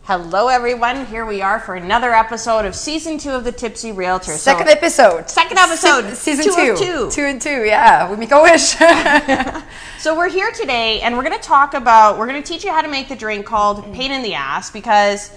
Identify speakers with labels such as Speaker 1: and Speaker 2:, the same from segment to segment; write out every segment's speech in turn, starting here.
Speaker 1: Hello, everyone. Here we are for another episode of Season 2 of The Tipsy Realtor.
Speaker 2: Second episode.
Speaker 1: Season 2.
Speaker 2: 2 and 2, yeah. We make a wish.
Speaker 1: So we're here today, and we're going to teach you how to make the drink called Pain in the Ass, because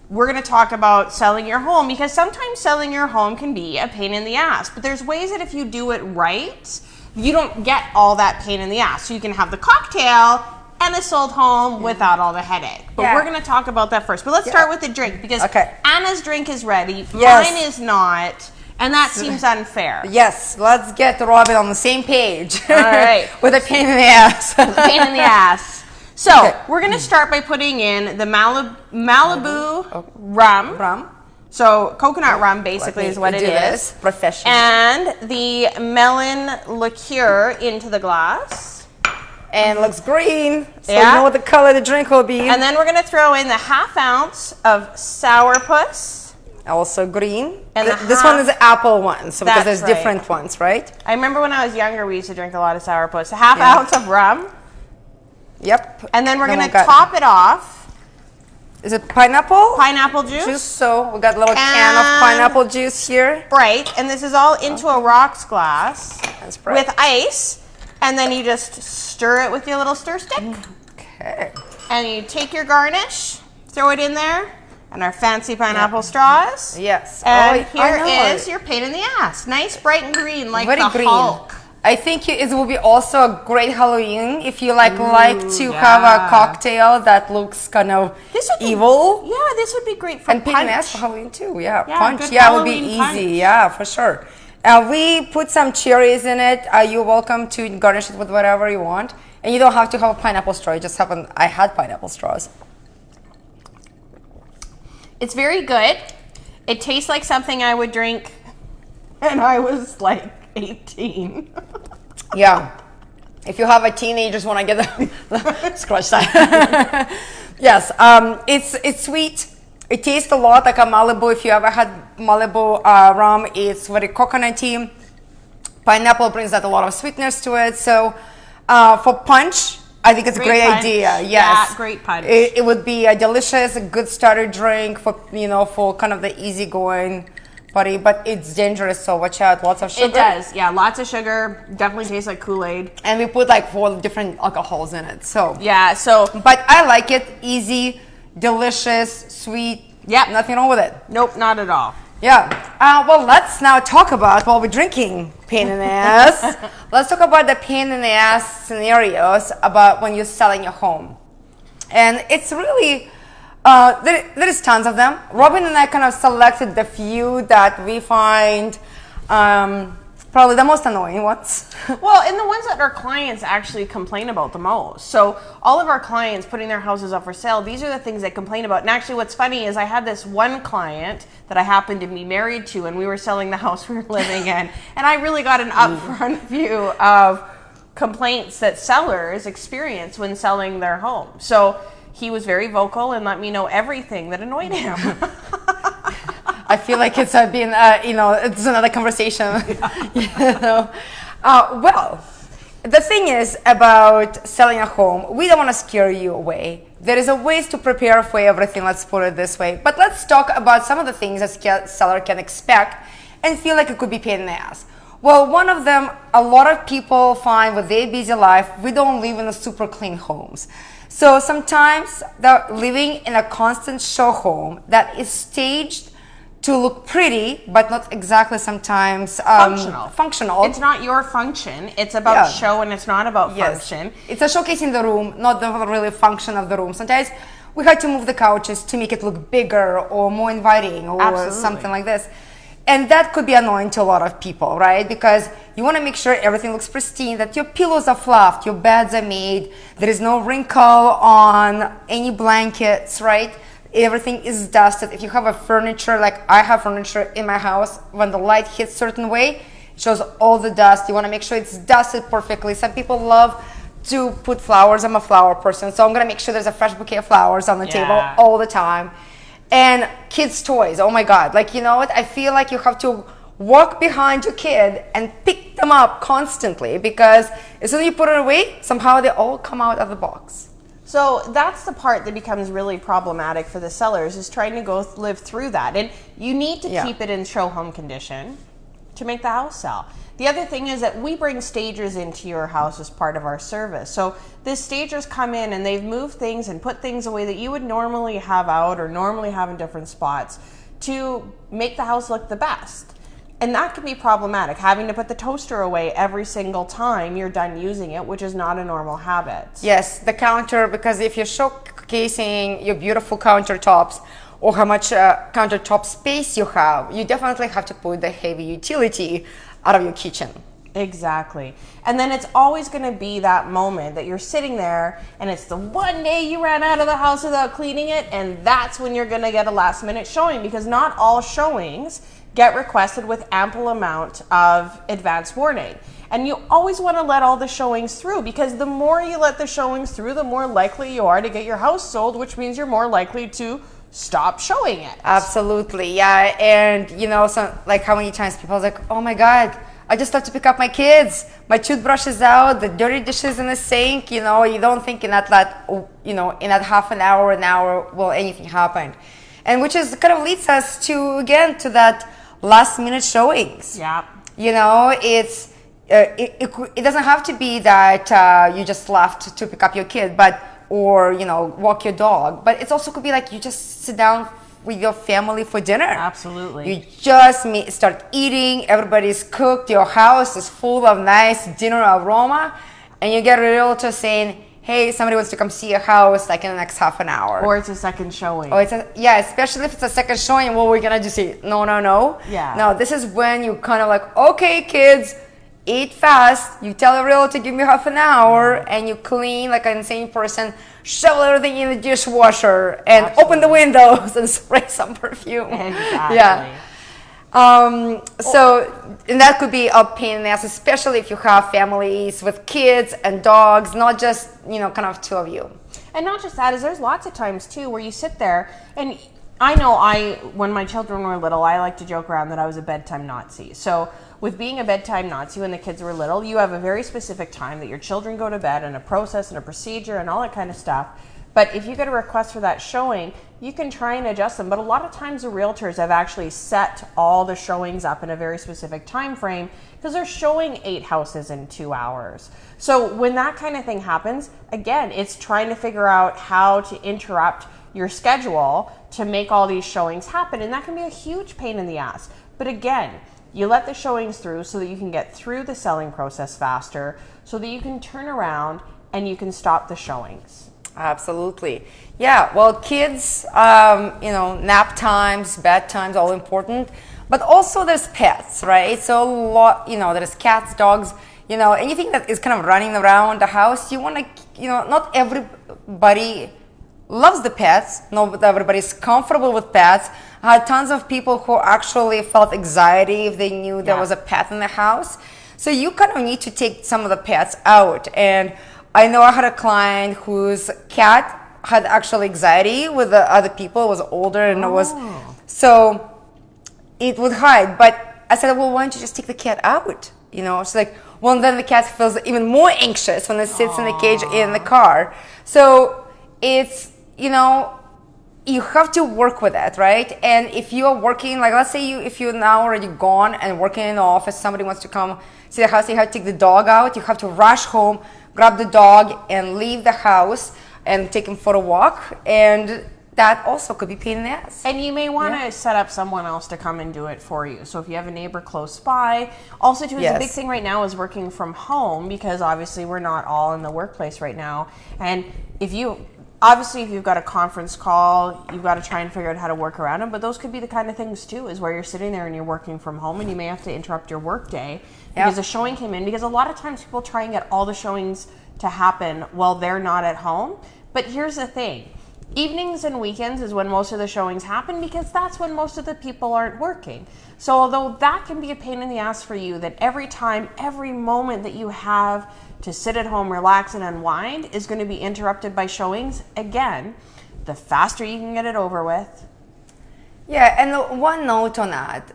Speaker 1: we're going to talk about selling your home, because sometimes selling your home can be a pain in the ass. But there's ways that if you do it right, you don't get all that pain in the ass. So you can have the cocktail and the sold home without all the headache. But we're going to talk about that first. But let's start with the drink, because Anna's drink is ready. Mine is not. And that seems unfair.
Speaker 2: Yes, let's get Robin on the same page.
Speaker 1: All right.
Speaker 2: With a pain in the ass.
Speaker 1: Pain in the ass. So we're going to start by putting in the Malibu rum. So coconut rum basically is what it is.
Speaker 2: Professional.
Speaker 1: And the melon liqueur into the glass.
Speaker 2: And looks green, so you know what the color of the drink will be.
Speaker 1: And then we're going to throw in the ½ ounce of sourpuss.
Speaker 2: Also green.
Speaker 1: And
Speaker 2: this one is the apple one, so because there's different ones, right?
Speaker 1: I remember when I was younger, we used to drink a lot of sourpuss. A ½ ounce of rum.
Speaker 2: Yep.
Speaker 1: And then we're going to top it off.
Speaker 2: Is it pineapple?
Speaker 1: Pineapple juice.
Speaker 2: So we got a little can of pineapple juice here.
Speaker 1: Sprite. And this is all into a rocks glass with ice. And then you just stir it with your little stir stick.
Speaker 2: Okay.
Speaker 1: And you take your garnish, throw it in there, and our fancy pineapple straws.
Speaker 2: Yes.
Speaker 1: And here is your pain in the ass. Nice, bright and green, like
Speaker 2: very
Speaker 1: the
Speaker 2: green.
Speaker 1: Hulk.
Speaker 2: I think it will be also a great Halloween if you like to have a cocktail that looks kind of evil.
Speaker 1: This would be great for
Speaker 2: and
Speaker 1: punch.
Speaker 2: pain in the ass for Halloween too. Punch.
Speaker 1: Good
Speaker 2: It would be easy.
Speaker 1: punch.
Speaker 2: Yeah, for sure. We put some cherries in it. You're welcome to garnish it with whatever you want. And you don't have to have a pineapple straw. You just have I had pineapple straws.
Speaker 1: It's very good. It tastes like something I would drink and I was like 18.
Speaker 2: Yeah. If you have a teenager, you just want to get the scratch that. Yes. It's sweet. It tastes a lot like a Malibu. If you ever had Malibu rum, it's very coconutty. Pineapple brings out a lot of sweetness to it. So for punch, I think it's a great idea. Yes,
Speaker 1: yeah, great punch.
Speaker 2: It would be a delicious, a good starter drink for for kind of the easygoing party. But it's dangerous, so watch out. Lots of sugar.
Speaker 1: It does, yeah. Lots of sugar. Definitely tastes like Kool-Aid.
Speaker 2: And we put like 4 different alcohols in it. So
Speaker 1: yeah. So,
Speaker 2: but I like it. Easy. Delicious, sweet.
Speaker 1: Yep.
Speaker 2: Nothing wrong with it.
Speaker 1: Nope, not at all.
Speaker 2: Yeah. Well, let's now talk about while we're drinking pain in the ass. Let's talk about the pain in the ass scenarios about when you're selling your home. And it's really, there is tons of them. Robin and I kind of selected the few that we find probably the most annoying ones.
Speaker 1: Well, and the ones that our clients actually complain about the most. So all of our clients putting their houses up for sale, these are the things they complain about. And actually what's funny is I had this one client that I happened to be married to, and we were selling the house we were living in. And I really got an upfront view of complaints that sellers experience when selling their home. So he was very vocal and let me know everything that annoyed him.
Speaker 2: I feel like it's been, it's another conversation. Well, the thing is about selling a home, we don't want to scare you away. There is a ways to prepare for everything, let's put it this way. But let's talk about some of the things a seller can expect and feel like it could be pain in the ass. Well, one of them, a lot of people find with their busy life, we don't live in a super clean homes. So sometimes they're living in a constant show home that is staged to look pretty, but not exactly sometimes functional.
Speaker 1: It's not your function. It's about show, and it's not about function.
Speaker 2: It's a showcase in the room, not the really function of the room. Sometimes we had to move the couches to make it look bigger or more inviting or something like this. And that could be annoying to a lot of people, right? Because you want to make sure everything looks pristine, that your pillows are fluffed, your beds are made, there is no wrinkle on any blankets, right? Everything is dusted. If you have a furniture, like I have furniture in my house, when the light hits certain way, it shows all the dust. You want to make sure it's dusted perfectly. Some people love to put flowers. I'm a flower person, so I'm going to make sure there's a fresh bouquet of flowers on the table all the time. And kids' toys, oh my God. Like, you know what? I feel like you have to walk behind your kid and pick them up constantly, because as soon as you put it away, somehow they all come out of the box.
Speaker 1: So that's the part that becomes really problematic for the sellers, is trying to live through that. And you need to keep it in show home condition to make the house sell. The other thing is that we bring stagers into your house as part of our service. So the stagers come in and they've moved things and put things away that you would normally have out or normally have in different spots to make the house look the best. And that can be problematic, having to put the toaster away every single time you're done using it, which is not a normal habit.
Speaker 2: Yes, the counter, because if you're showcasing your beautiful countertops or how much countertop space you have, you definitely have to put the heavy utility out of your kitchen.
Speaker 1: Exactly. And then it's always going to be that moment that you're sitting there and it's the one day you ran out of the house without cleaning it, and that's when you're going to get a last minute showing, because not all showings get requested with ample amount of advance warning. And you always want to let all the showings through, because the more you let the showings through, the more likely you are to get your house sold, which means you're more likely to stop showing it.
Speaker 2: Absolutely, yeah. And you know, so like how many times people are like, oh my God, I just have to pick up my kids. My toothbrush is out, the dirty dishes in the sink. You know, you don't think in that in that half an hour, will anything happen? And which is kind of leads us to, again, to that last minute showings.
Speaker 1: Yeah.
Speaker 2: You know, it's it doesn't have to be that you just left to pick up your kid, or walk your dog, but it also could be like you just sit down with your family for dinner.
Speaker 1: Absolutely.
Speaker 2: You just start eating, everybody's cooked, your house is full of nice dinner aroma, and you get a realtor saying, hey, somebody wants to come see your house like in the next half an hour.
Speaker 1: Or it's a second showing.
Speaker 2: Or especially if it's a second showing, what we're gonna do, say, no.
Speaker 1: Yeah.
Speaker 2: No, this is when you kind of like, okay, kids, eat fast. You tell a realtor to give me half an hour, and you clean like an insane person, shovel everything in the dishwasher, and open the windows and spray some perfume.
Speaker 1: Exactly.
Speaker 2: Yeah. And that could be a pain in the ass, especially if you have families with kids and dogs, not just, kind of two of you.
Speaker 1: And not just that, is there's lots of times too where you sit there, and I know when my children were little, I like to joke around that I was a bedtime Nazi. So with being a bedtime Nazi when the kids were little, you have a very specific time that your children go to bed, and a process and a procedure and all that kind of stuff. But if you get a request for that showing, you can try and adjust them. But a lot of times the realtors have actually set all the showings up in a very specific time frame, because they're showing 8 houses in 2 hours. So when that kind of thing happens, again, it's trying to figure out how to interrupt your schedule to make all these showings happen. And that can be a huge pain in the ass. But again, you let the showings through so that you can get through the selling process faster, so that you can turn around and you can stop the showings.
Speaker 2: Absolutely. Yeah, well, kids, nap times, bed times, all important. But also there's pets, right? So a lot, there's cats, dogs, anything that is kind of running around the house. You want to, not everybody loves the pets. Not everybody's comfortable with pets. I had tons of people who actually felt anxiety if they knew there was a pet in the house. So you kind of need to take some of the pets out. And I know I had a client whose cat had actually anxiety with the other people. It was older, and so it would hide. But I said, well, why don't you just take the cat out? She's like, well, then the cat feels even more anxious when it sits in the cage in the car. So it's, you have to work with it, right? And if you are working, like let's say if you're now already gone and working in the office, somebody wants to come see the house, you have to take the dog out, you have to rush home, grab the dog and leave the house and take him for a walk, and that also could be pain in the ass.
Speaker 1: And you may want to set up someone else to come and do it for you. So if you have a neighbor close by. Also too, a big thing right now is working from home, because obviously we're not all in the workplace right now. And if you've got a conference call, you've got to try and figure out how to work around them. But those could be the kind of things too, is where you're sitting there and you're working from home, and you may have to interrupt your work day because a showing came in. Because a lot of times people try and get all the showings to happen while they're not at home. But here's the thing. Evenings and weekends is when most of the showings happen, because that's when most of the people aren't working. So although that can be a pain in the ass for you, that every time, every moment that you have to sit at home, relax, and unwind is going to be interrupted by showings, again, the faster you can get it over with.
Speaker 2: Yeah, and one note on that,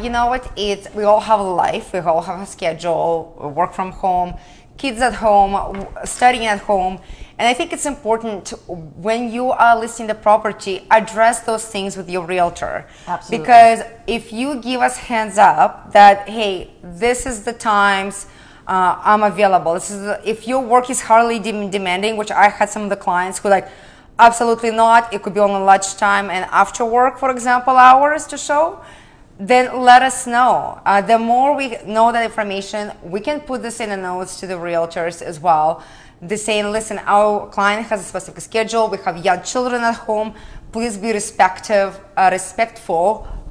Speaker 2: you know what, we all have a life, we all have a schedule, we work from home, kids at home, studying at home. And I think it's important when you are listing the property, address those things with your realtor.
Speaker 1: Absolutely.
Speaker 2: Because if you give us hands up that, hey, this is the times I'm available. If your work is highly demanding, which I had some of the clients who like, absolutely not. It could be only lunchtime and after work, for example, hours to show. Then let us know. The more we know that information, we can put this in the notes to the realtors as well. They're saying, listen, our client has a specific schedule. We have young children at home. Please be respectful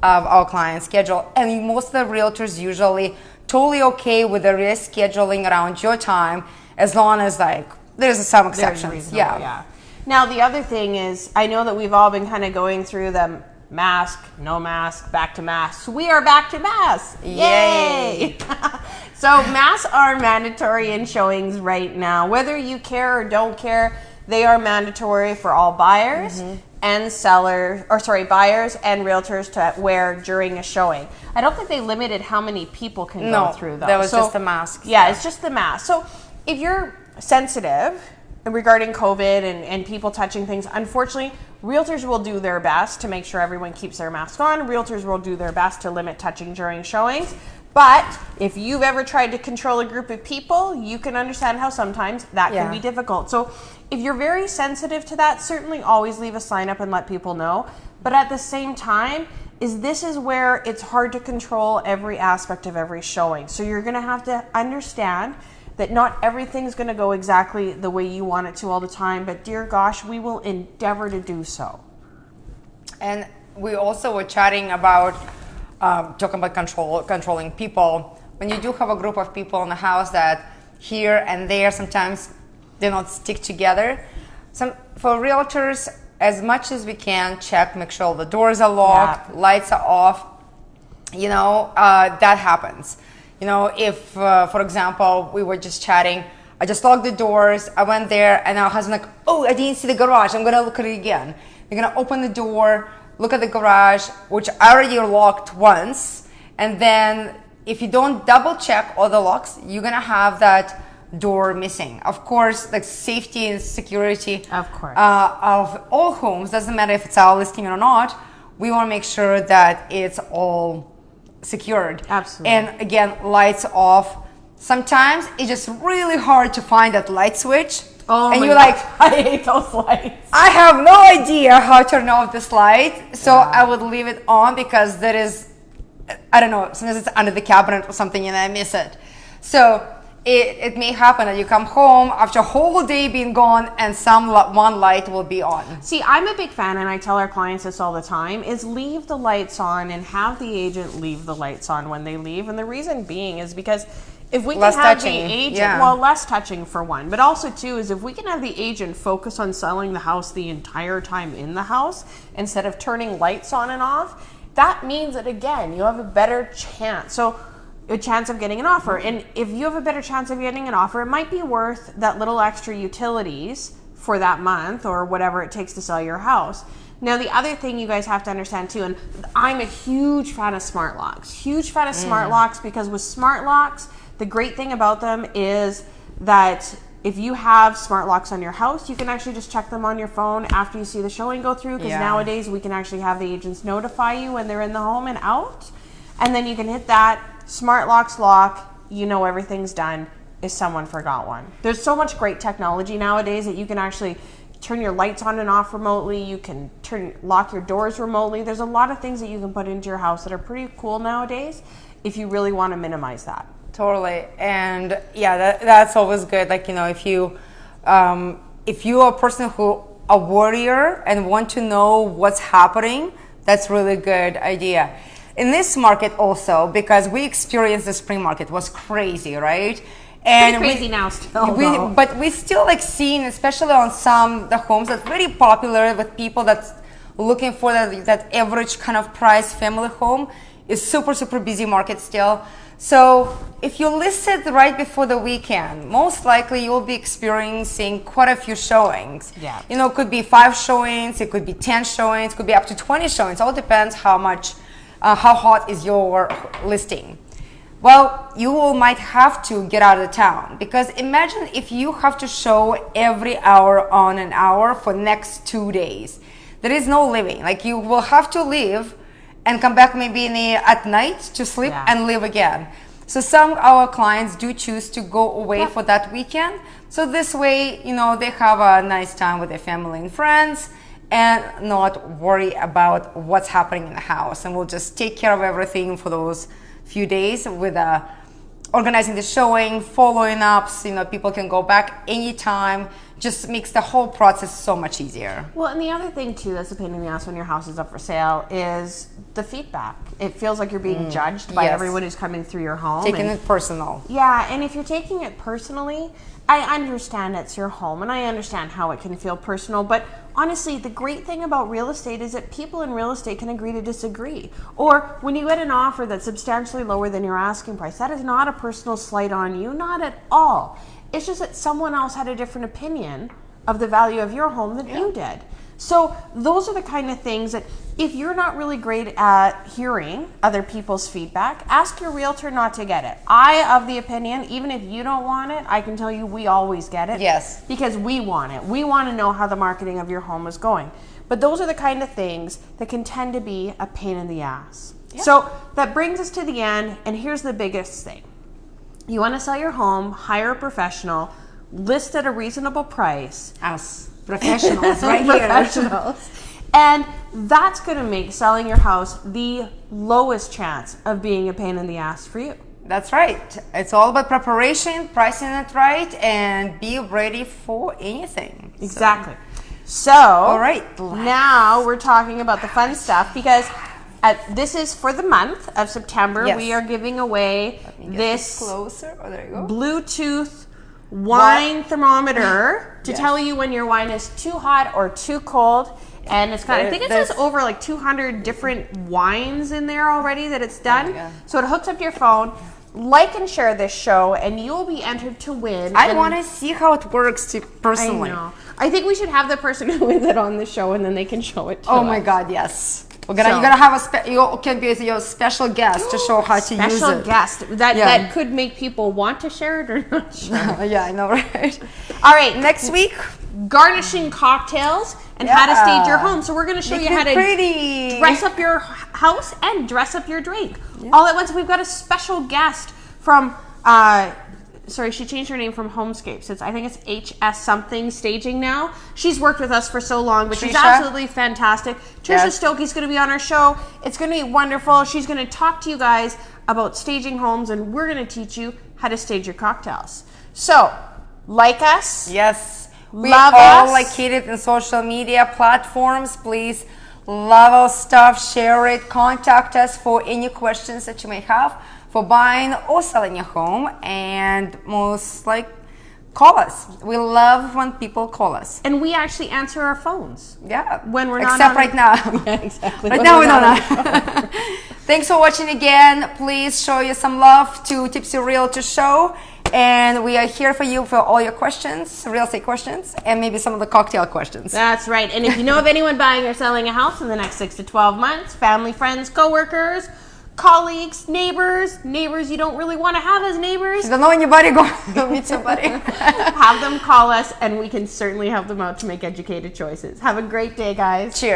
Speaker 2: of our client's schedule. And most of the realtors usually totally okay with the rescheduling around your time, as long as like there's some exceptions.
Speaker 1: Yeah. Now the other thing is, I know that we've all been kind of going through the mask, no mask, back to masks. We are back to masks. Yay! So masks are mandatory in showings right now. Whether you care or don't care, they are mandatory for all buyers and buyers and realtors to wear during a showing. I don't think they limited how many people can go through though.
Speaker 2: That was just the mask.
Speaker 1: Yeah, it's just the mask. So if you're sensitive regarding COVID and people touching things, unfortunately, realtors will do their best to make sure everyone keeps their mask on. Realtors will do their best to limit touching during showings. But if you've ever tried to control a group of people, you can understand how sometimes that can be difficult. So if you're very sensitive to that, certainly always leave a sign up and let people know. But at the same time, this is where it's hard to control every aspect of every showing. So you're going to have to understand that not everything's going to go exactly the way you want it to all the time, but dear gosh, we will endeavor to do so.
Speaker 2: And we also were chatting about talking about controlling people. When you do have a group of people in the house that here and there sometimes they don't stick together, for realtors, as much as we can, check, make sure the doors are locked, lights are off. That happens. If, for example, we were just chatting, I just locked the doors, I went there, and our husband like, oh, I didn't see the garage, I'm going to look at it again. You're going to open the door, look at the garage, which I already locked once, and then if you don't double check all the locks, you're going to have that door missing. Of course, like safety and security of all homes, doesn't matter if it's our listing or not, we want to make sure that it's all secured.
Speaker 1: Absolutely.
Speaker 2: And again, lights off. Sometimes it's just really hard to find that light switch.
Speaker 1: Oh,
Speaker 2: and
Speaker 1: my
Speaker 2: you're
Speaker 1: gosh,
Speaker 2: like,
Speaker 1: I hate those lights.
Speaker 2: I have no idea how to turn off this light. So I would leave it on because there is, I don't know, sometimes it's under the cabinet or something and I miss it. So it may happen that you come home after a whole day being gone and one light will be on.
Speaker 1: See, I'm a big fan, and I tell our clients this all the time, is leave the lights on and have the agent leave the lights on when they leave. And the reason being is because if we can have the agent, less touching for one, but also too is if we can have the agent focus on selling the house the entire time in the house instead of turning lights on and off, that means that again, you have a better chance. So a chance of getting an offer. And if you have a better chance of getting an offer, it might be worth that little extra utilities for that month or whatever it takes to sell your house. Now, the other thing you guys have to understand too, and I'm a huge fan of smart locks, smart locks, because with smart locks, the great thing about them is that if you have smart locks on your house, you can actually just check them on your phone after you see the showing go through, because nowadays we can actually have the agents notify you when they're in the home and out. And then you can hit that, smart locks lock, everything's done. Is someone forgot one? There's so much great technology nowadays that you can actually turn your lights on and off remotely. You can lock your doors remotely. There's a lot of things that you can put into your house that are pretty cool nowadays if you really want to minimize that.
Speaker 2: Totally. And that's always good. Like, if you are a person a warrior and want to know what's happening, that's really good idea. In this market also, because we experienced the spring market was crazy, right?
Speaker 1: And pretty crazy now still.
Speaker 2: But we still seeing, especially on the homes that's very popular with people that's looking for that average kind of price family home is super, super busy market still. So if you list it right before the weekend, most likely you'll be experiencing quite a few showings.
Speaker 1: Yeah.
Speaker 2: It could be 5 showings, it could be 10 showings, it could be up to 20 showings. All depends how hot is your listing. Well, you might have to get out of town, because imagine if you have to show every hour on an hour for next 2 days. There is no living. Like, you will have to leave and come back maybe at night to sleep and live again. So some of our clients do choose to go away for that weekend. So this way, they have a nice time with their family and friends and not worry about what's happening in the house. And we'll just take care of everything for those few days with organizing the showing, following up, so people can go back anytime. Just makes the whole process so much easier.
Speaker 1: Well, and the other thing too that's a pain in the ass when your house is up for sale is the feedback. It feels like you're being judged by everyone who's coming through your home.
Speaker 2: Taking it personal.
Speaker 1: Yeah, and if you're taking it personally, I understand it's your home and I understand how it can feel personal, but honestly, the great thing about real estate is that people in real estate can agree to disagree. Or when you get an offer that's substantially lower than your asking price, that is not a personal slight on you, not at all. It's just that someone else had a different opinion of the value of your home than you did. So those are the kind of things that if you're not really great at hearing other people's feedback, ask your realtor not to get it. I of the opinion, even if you don't want it, I can tell you we always get it.
Speaker 2: Yes.
Speaker 1: Because we want it. We want to know how the marketing of your home is going. But those are the kind of things that can tend to be a pain in the ass. Yep. So that brings us to the end, and here's the biggest thing. You want to sell your home, hire a professional, list at a reasonable price.
Speaker 2: Us professionals right here.
Speaker 1: Professionals. And that's going to make selling your house the lowest chance of being a pain in the ass for you.
Speaker 2: That's right. It's all about preparation, pricing it right, and be ready for anything.
Speaker 1: Exactly. So,
Speaker 2: all right.
Speaker 1: Now we're talking about the fun stuff, because this is for the month of September.
Speaker 2: Yes.
Speaker 1: We are giving away this
Speaker 2: closer. Oh, there you go.
Speaker 1: Bluetooth wine thermometer to tell you when your wine is too hot or too cold. And it's got, I think it says over like 200 different wines in there already that it's done. So it hooks up to your phone. Like and share this show, and you will be entered to win.
Speaker 2: I want to see how it works personally.
Speaker 1: I know. I think we should have the person who wins it on the show, and then they can show it to us.
Speaker 2: Oh my God, yes. You're gonna have you can be your special guest to show how to use it.
Speaker 1: Special guest that could make people want to share it or not share.
Speaker 2: Yeah, I know, right?
Speaker 1: All right, next week, garnishing cocktails and how to stage your home. So we're going to show you how to dress up your house and dress up your drink all at once. We've got a special guest from. Sorry, she changed her name from Homescapes. I think it's HS something staging now. She's worked with us for so long, but she's absolutely fantastic. Trisha Stokey's going to be on our show. It's going to be wonderful. She's going to talk to you guys about staging homes, and we're going to teach you how to stage your cocktails. So, like us.
Speaker 2: Yes. We
Speaker 1: love
Speaker 2: all
Speaker 1: us.
Speaker 2: located in social media platforms. Please love our stuff, share it, contact us for any questions that you may have for buying or selling your home, and call us. We love when people call us.
Speaker 1: And we actually answer our phones.
Speaker 2: Yeah.
Speaker 1: When we're not
Speaker 2: Except right now.
Speaker 1: Yeah, exactly.
Speaker 2: Right now we don't. Thanks for watching again. Please show you some love to Tipsy Realtor Show. And we are here for you for all your questions, real estate questions, and maybe some of the cocktail questions.
Speaker 1: That's right. And if you know of anyone buying or selling a house in the next 6 to 12 months, family, friends, coworkers, colleagues, neighbors you don't really want to have as neighbors.
Speaker 2: You don't know anybody, go meet somebody.
Speaker 1: Have them call us, and we can certainly help them out to make educated choices. Have a great day, guys.
Speaker 2: Cheers.